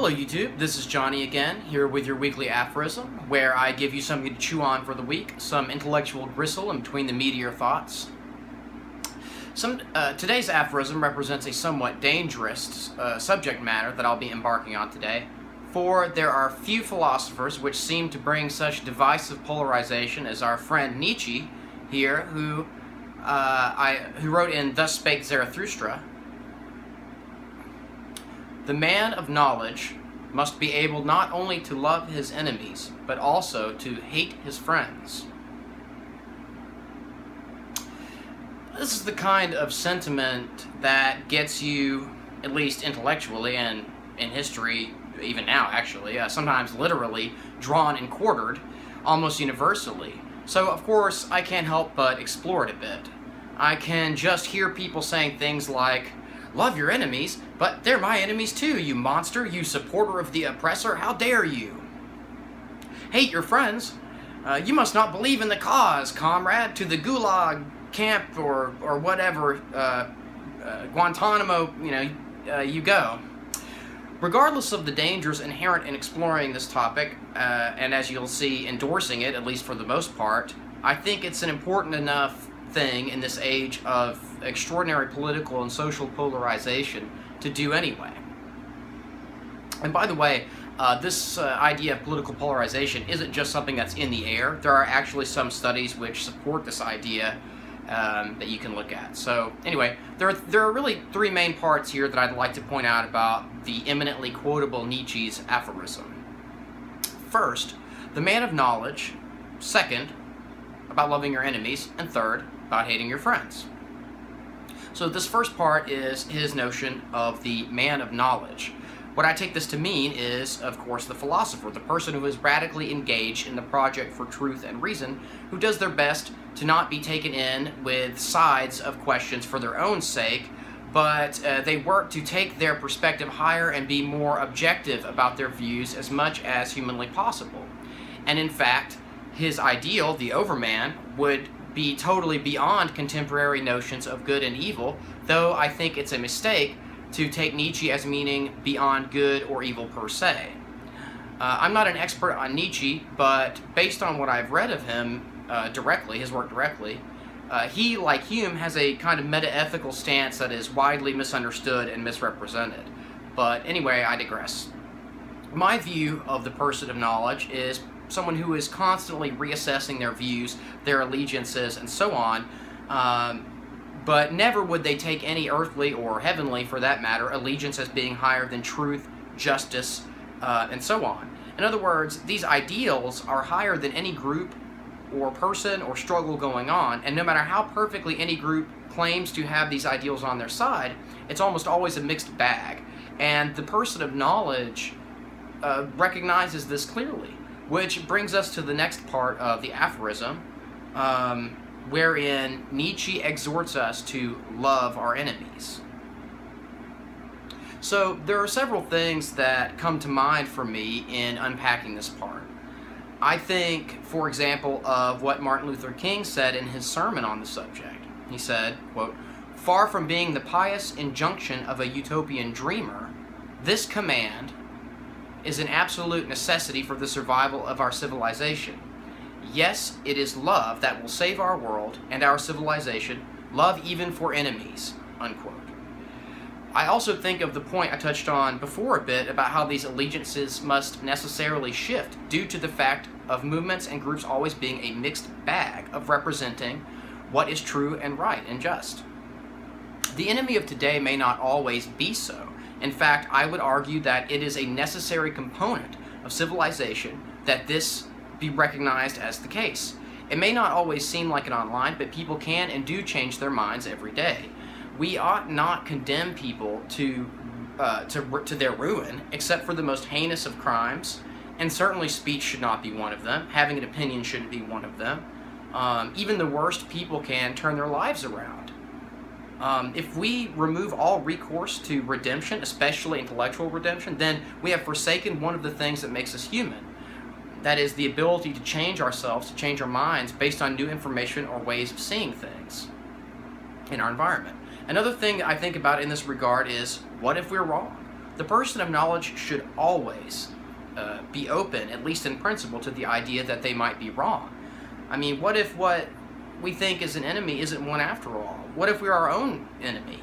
Hello YouTube, this is Johnny again, here with your weekly aphorism, where I give you something to chew on for the week, some intellectual gristle in between the meat of your thoughts. Today's aphorism represents a somewhat dangerous subject matter that I'll be embarking on today, for there are few philosophers which seem to bring such divisive polarization as our friend Nietzsche here, who wrote in Thus Spake Zarathustra, "The man of knowledge must be able not only to love his enemies, but also to hate his friends." This is the kind of sentiment that gets you, at least intellectually and in history, even now actually, sometimes literally, drawn and quartered, almost universally. So of course I can't help but explore it a bit. I can just hear people saying things like, "Love your enemies, but they're my enemies too, you monster, you supporter of the oppressor, how dare you? Hate your friends, you must not believe in the cause, comrade, to the gulag camp or whatever, Guantanamo, you go." Regardless of the dangers inherent in exploring this topic, and as you'll see, endorsing it, at least for the most part, I think it's an important enough thing in this age of extraordinary political and social polarization to do anyway. And by the way, this idea of political polarization isn't just something that's in the air. There are actually some studies which support this idea that you can look at. So anyway, there are really three main parts here that I'd like to point out about the eminently quotable Nietzsche's aphorism. First, the man of knowledge. Second, about loving your enemies. And third, about hating your friends. So this first part is his notion of the man of knowledge. What I take this to mean is, of course, the philosopher, the person who is radically engaged in the project for truth and reason, who does their best to not be taken in with sides of questions for their own sake, but they work to take their perspective higher and be more objective about their views as much as humanly possible. And in fact, his ideal, the overman, would be totally beyond contemporary notions of good and evil, though I think it's a mistake to take Nietzsche as meaning beyond good or evil per se. I'm not an expert on Nietzsche, but based on what I've read of him his work directly, he, like Hume, has a kind of meta-ethical stance that is widely misunderstood and misrepresented. But anyway, I digress. My view of the person of knowledge is someone who is constantly reassessing their views, their allegiances, and so on, but never would they take any earthly, or heavenly for that matter, allegiance as being higher than truth, justice, and so on. In other words, these ideals are higher than any group or person or struggle going on, and no matter how perfectly any group claims to have these ideals on their side, it's almost always a mixed bag. And the person of knowledge recognizes this clearly. Which brings us to the next part of the aphorism, wherein Nietzsche exhorts us to love our enemies. So there are several things that come to mind for me in unpacking this part. I think, for example, of what Martin Luther King said in his sermon on the subject. He said, quote, "Far from being the pious injunction of a utopian dreamer, this command is an absolute necessity for the survival of our civilization. Yes, it is love that will save our world and our civilization, love even for enemies," unquote. I also think of the point I touched on before a bit about how these allegiances must necessarily shift due to the fact of movements and groups always being a mixed bag of representing what is true and right and just. The enemy of today may not always be so. In fact, I would argue that it is a necessary component of civilization that this be recognized as the case. It may not always seem like it online, but people can and do change their minds every day. We ought not condemn people to their ruin, except for the most heinous of crimes, and certainly speech should not be one of them. Having an opinion shouldn't be one of them. Even the worst people can turn their lives around. If we remove all recourse to redemption, especially intellectual redemption, then we have forsaken one of the things that makes us human. That is, the ability to change ourselves, to change our minds based on new information or ways of seeing things in our environment. Another thing I think about in this regard is, what if we're wrong? The person of knowledge should always be open, at least in principle, to the idea that they might be wrong. I mean, what if what we think is an enemy isn't one after all? What if we're our own enemy?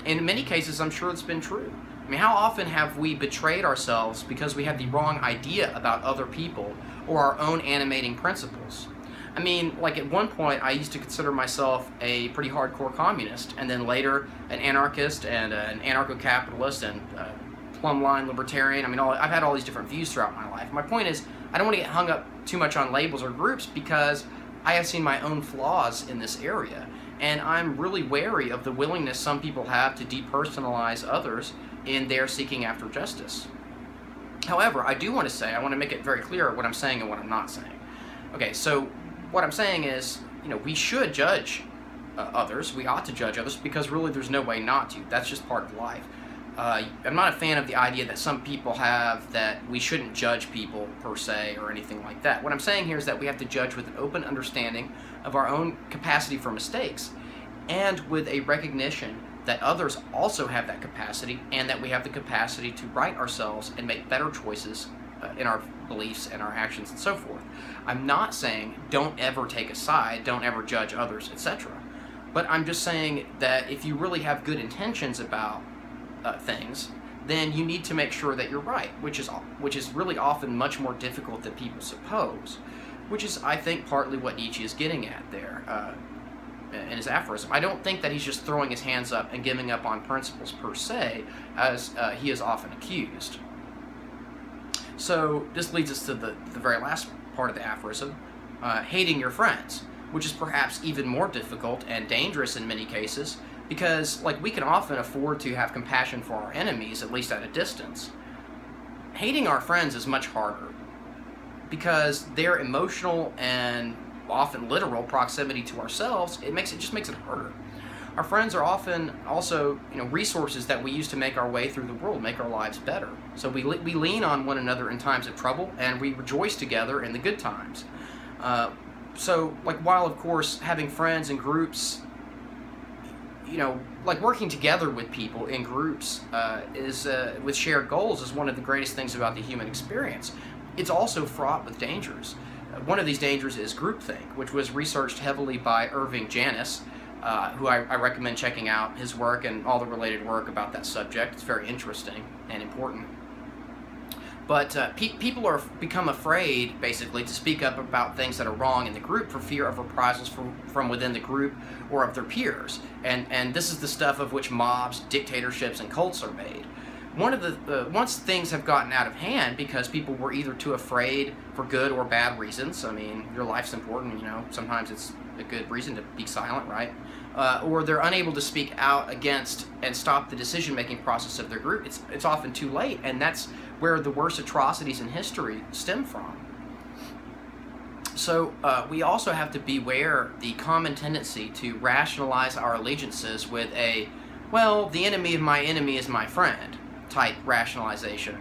In many cases, I'm sure it's been true. I mean, how often have we betrayed ourselves because we have the wrong idea about other people or our own animating principles? I mean, like at one point, I used to consider myself a pretty hardcore communist, and then later an anarchist and an anarcho-capitalist and plumb line libertarian. I mean, I've had all these different views throughout my life. My point is, I don't want to get hung up too much on labels or groups because I have seen my own flaws in this area, and I'm really wary of the willingness some people have to depersonalize others in their seeking after justice. However, I do want to say, I want to make it very clear what I'm saying and what I'm not saying. Okay, so what I'm saying is, we should judge others. We ought to judge others because really there's no way not to. That's just part of life. I'm not a fan of the idea that some people have that we shouldn't judge people per se or anything like that. What I'm saying here is that we have to judge with an open understanding of our own capacity for mistakes and with a recognition that others also have that capacity and that we have the capacity to right ourselves and make better choices in our beliefs and our actions and so forth. I'm not saying don't ever take a side, don't ever judge others, etc. But I'm just saying that if you really have good intentions about things, then you need to make sure that you're right, which is really often much more difficult than people suppose, which is, I think, partly what Nietzsche is getting at there in his aphorism. I don't think that he's just throwing his hands up and giving up on principles per se, as he is often accused. So this leads us to the very last part of the aphorism, hating your friends, which is perhaps even more difficult and dangerous in many cases, because we can often afford to have compassion for our enemies, at least at a distance. Hating our friends is much harder, because their emotional and often literal proximity to ourselves, it just makes it harder. Our friends are often also, resources that we use to make our way through the world, make our lives better. So we lean on one another in times of trouble, and we rejoice together in the good times. So while of course having friends and groups, working together with people in groups is with shared goals is one of the greatest things about the human experience. It's also fraught with dangers. One of these dangers is groupthink, which was researched heavily by Irving Janis, who I recommend checking out his work and all the related work about that subject. It's very interesting and important. But people become afraid, basically, to speak up about things that are wrong in the group for fear of reprisals from within the group or of their peers. And this is the stuff of which mobs, dictatorships, and cults are made. Once things have gotten out of hand because people were either too afraid for good or bad reasons, I mean, your life's important, sometimes it's a good reason to be silent, right? Or they're unable to speak out against and stop the decision-making process of their group, it's often too late, and that's where the worst atrocities in history stem from. So we also have to beware the common tendency to rationalize our allegiances with a, well, the enemy of my enemy is my friend type rationalization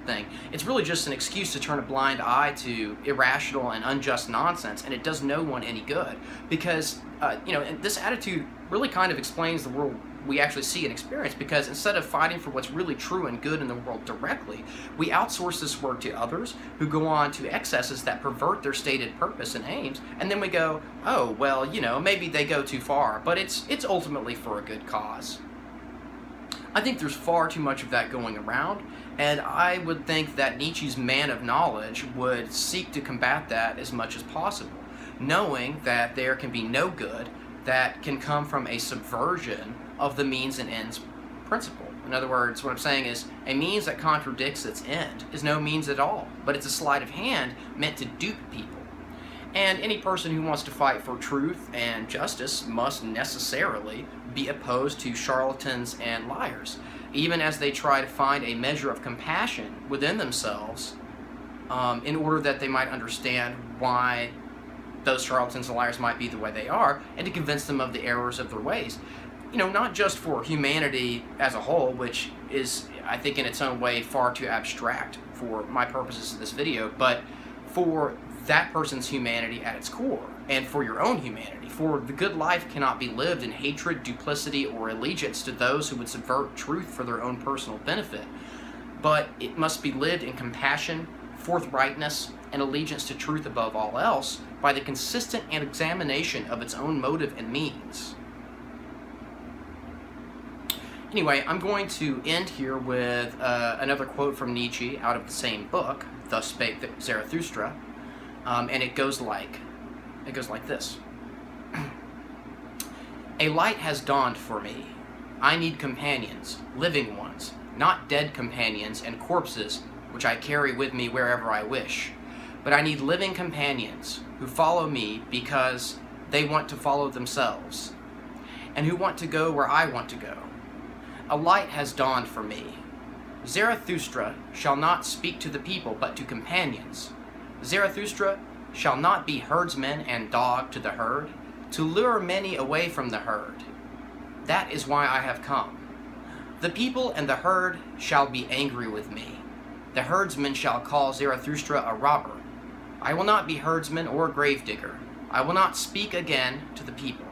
thing. It's really just an excuse to turn a blind eye to irrational and unjust nonsense, and it does no one any good, because and this attitude really kind of explains the world we actually see and experience, because instead of fighting for what's really true and good in the world directly, we outsource this work to others who go on to excesses that pervert their stated purpose and aims, and then we go, oh, well, maybe they go too far, but it's ultimately for a good cause. I think there's far too much of that going around, and I would think that Nietzsche's man of knowledge would seek to combat that as much as possible, knowing that there can be no good that can come from a subversion of the means and ends principle. In other words, what I'm saying is, a means that contradicts its end is no means at all, but it's a sleight of hand meant to dupe people. And any person who wants to fight for truth and justice must necessarily be opposed to charlatans and liars, even as they try to find a measure of compassion within themselves in order that they might understand why those charlatans and liars might be the way they are, and to convince them of the errors of their ways. Not just for humanity as a whole, which is, I think, in its own way far too abstract for my purposes of this video, but for that person's humanity at its core, and for your own humanity. For the good life cannot be lived in hatred, duplicity, or allegiance to those who would subvert truth for their own personal benefit, but it must be lived in compassion, forthrightness, and allegiance to truth above all else by the consistent examination of its own motive and means. Anyway, I'm going to end here with another quote from Nietzsche out of the same book, Thus Spake Zarathustra, and it goes like this. A light has dawned for me. I need companions, living ones, not dead companions and corpses which I carry with me wherever I wish. But I need living companions who follow me because they want to follow themselves, and who want to go where I want to go. A light has dawned for me. Zarathustra shall not speak to the people, but to companions. Zarathustra shall not be herdsman and dog to the herd, to lure many away from the herd. That is why I have come. The people and the herd shall be angry with me. The herdsman shall call Zarathustra a robber. I will not be herdsman or gravedigger. I will not speak again to the people.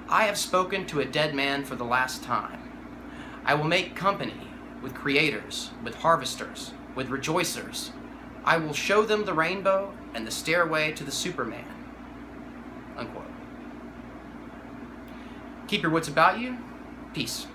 I have spoken to a dead man for the last time. I will make company with creators, with harvesters, with rejoicers. I will show them the rainbow and the stairway to the Superman. Unquote. Keep your wits about you. Peace.